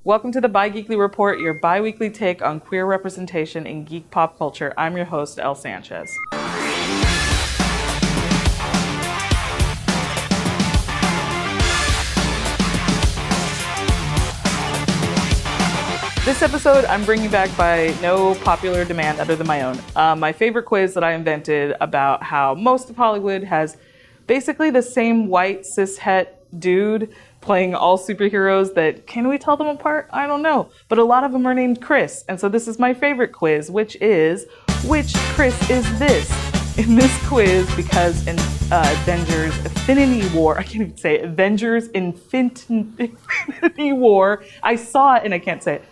Welcome to the Bi-Geekly Report, your bi-weekly take on queer representation in geek pop culture. I'm your host, Elle Sanchez. This episode, I'm bringing back by no popular demand other than my own. My favorite quiz that I invented about how most of Hollywood has basically the same white cishet dude playing all superheroes that, can we tell them apart? I don't know. But a lot of them are named Chris. And so this is my favorite quiz, which is, which Chris is this? In this quiz, because in Avengers Infinity War, I can't even say it, Avengers Infinity War, I saw it and I can't say it,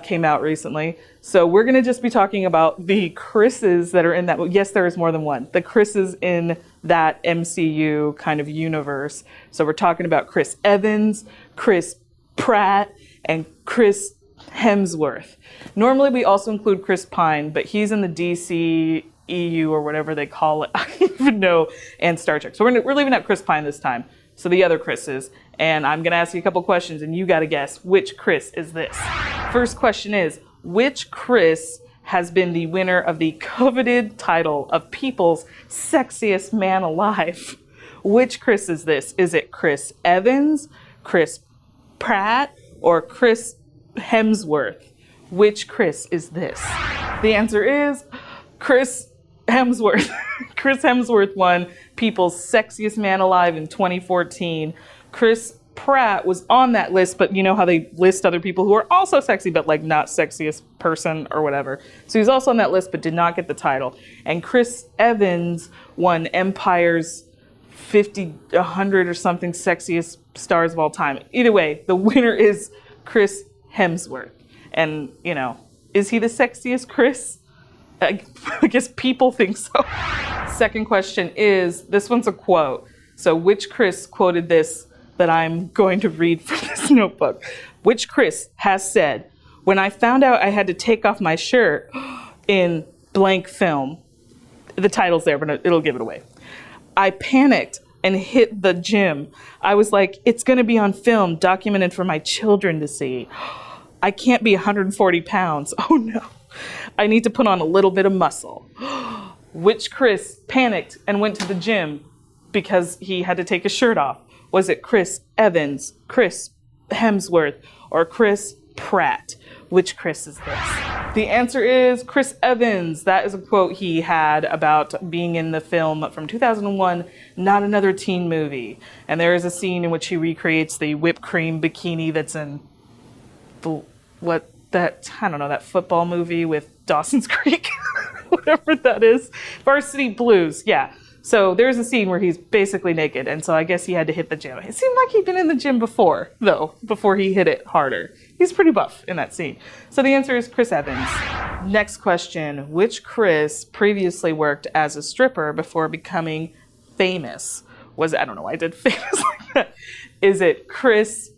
came out recently. So we're going to just be talking about the Chris's that are in that. Yes, there is more than one. The Chris's in that MCU kind of universe. So we're talking about Chris Evans, Chris Pratt, and Chris Hemsworth. Normally we also include Chris Pine, but he's in the DC EU or whatever they call it. I don't even know. And Star Trek. So we're leaving out Chris Pine this time. So the other Chris's. And I'm going to ask you a couple questions and you got to guess which Chris is this. First question is, which Chris has been the winner of the coveted title of People's Sexiest Man Alive? Which Chris is this? Is it Chris Evans, Chris Pratt, or Chris Hemsworth? Which Chris is this? The answer is Chris Hemsworth. Chris Hemsworth won People's Sexiest Man Alive in 2014. Chris Pratt was on that list, but you know how they list other people who are also sexy, but like not sexiest person or whatever. So he's also on that list, but did not get the title. And Chris Evans won Empire's 50, 100 or something sexiest stars of all time. Either way, the winner is Chris Hemsworth. And, you know, is he the sexiest Chris? I guess people think so. Second question is, this one's a quote. So which Chris quoted this that I'm going to read from this notebook? Which Chris has said, when I found out I had to take off my shirt in blank film, the title's there, but it'll give it away. I panicked and hit the gym. I was like, it's going to be on film, documented for my children to see. I can't be 140 pounds. Oh no. I need to put on a little bit of muscle. Which Chris panicked and went to the gym because he had to take his shirt off? Was it Chris Evans, Chris Hemsworth, or Chris Pratt? Which Chris is this? The answer is Chris Evans. That is a quote he had about being in the film from 2001, Not Another Teen Movie. And there is a scene in which he recreates the whipped cream bikini that's in that football movie with Dawson's Creek, whatever that is. Varsity Blues, yeah. So there's a scene where he's basically naked, and so I guess he had to hit the gym. It seemed like he'd been in the gym before, though, before he hit it harder. He's pretty buff in that scene. So the answer is Chris Evans. Next question. Which Chris previously worked as a stripper before becoming famous? I don't know why I did famous like that. Is it Chris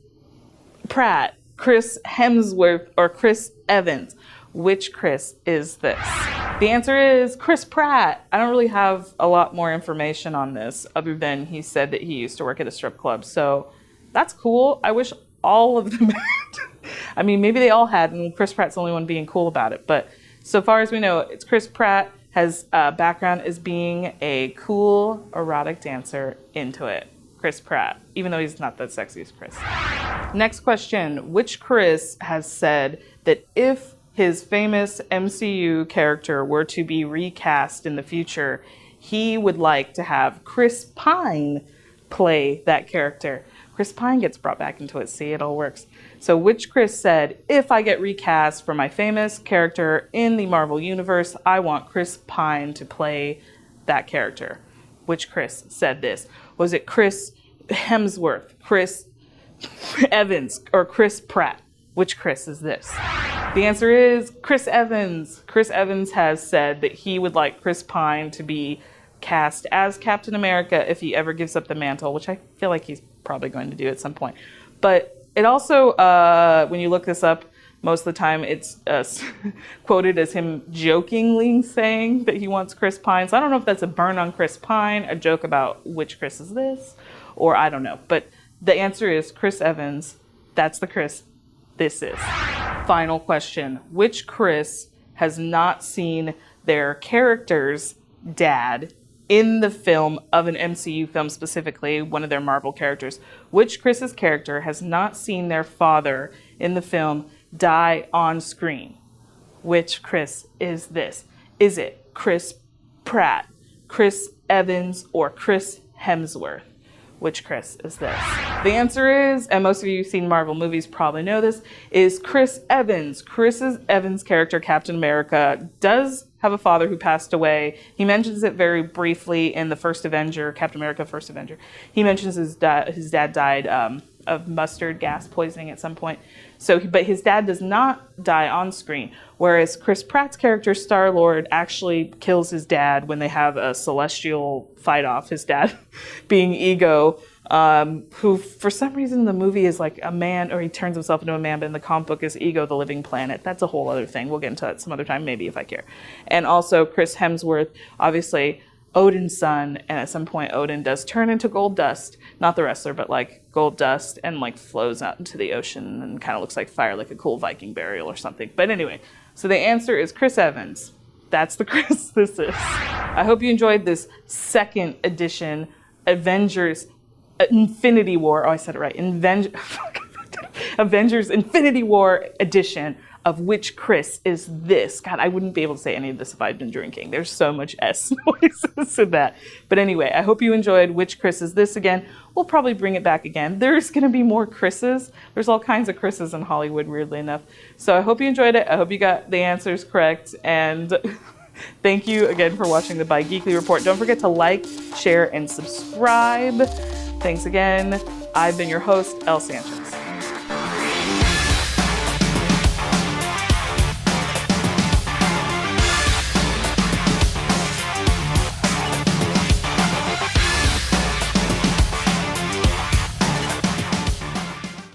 Pratt, Chris Hemsworth, or Chris Evans? Which Chris is this? The answer is Chris Pratt. I don't really have a lot more information on this other than he said that he used to work at a strip club. So that's cool. I wish all of them had. I mean, maybe they all had, and Chris Pratt's the only one being cool about it. But so far as we know, it's Chris Pratt has background as being a cool erotic dancer into it. Chris Pratt, even though he's not the sexiest Chris. Next question. Which Chris has said that if his famous MCU character were to be recast in the future, he would like to have Chris Pine play that character? Chris Pine gets brought back into it. See, it all works. So which Chris said, if I get recast for my famous character in the Marvel Universe, I want Chris Pine to play that character? Which Chris said this? Was it Chris Hemsworth, Chris Evans, or Chris Pratt? Which Chris is this? The answer is Chris Evans. Chris Evans has said that he would like Chris Pine to be cast as Captain America if he ever gives up the mantle, which I feel like he's probably going to do at some point. But it also, when you look this up, most of the time it's quoted as him jokingly saying that he wants Chris Pine. So I don't know if that's a burn on Chris Pine, a joke about which Chris is this, or I don't know. But the answer is Chris Evans. That's the Chris this is? Final question. Which Chris has not seen their character's dad in the film of an MCU film, specifically one of their Marvel characters? Which Chris's character has not seen their father in the film die on screen? Which Chris is this? Is it Chris Pratt, Chris Evans, or Chris Hemsworth? Which Chris is this? The answer is, and most of you who've seen Marvel movies probably know this, is Chris Evans. Chris Evans' character, Captain America, does have a father who passed away. He mentions it very briefly in the first Avenger, Captain America First Avenger. He mentions his dad died of mustard gas poisoning at some point. But his dad does not die on screen, whereas Chris Pratt's character, Star-Lord, actually kills his dad when they have a celestial fight-off, his dad being Ego, who for some reason in the movie is like a man, or he turns himself into a man, but in the comic book is Ego, the living planet. That's a whole other thing. We'll get into that some other time, maybe, if I care. And also Chris Hemsworth, obviously Odin's son, and at some point Odin does turn into gold dust, not the wrestler, but like gold dust, and like flows out into the ocean and kind of looks like fire, like a cool Viking burial or something. But anyway, so the answer is Chris Evans. That's the Chris this is. I hope you enjoyed this second edition Avengers Infinity War. Oh, I said it right. Avengers Infinity War edition of Which Chris is this? God, I wouldn't be able to say any of this if I'd been drinking. There's so much S noises in that. But anyway, I hope you enjoyed Which Chris is this again. We'll probably bring it back again. There's going to be more Chris's. There's all kinds of Chris's in Hollywood, weirdly enough. So I hope you enjoyed it. I hope you got the answers correct. And thank you again for watching the Bi-Geekly Report. Don't forget to like, share, and subscribe. Thanks again. I've been your host, Elle Sanchez.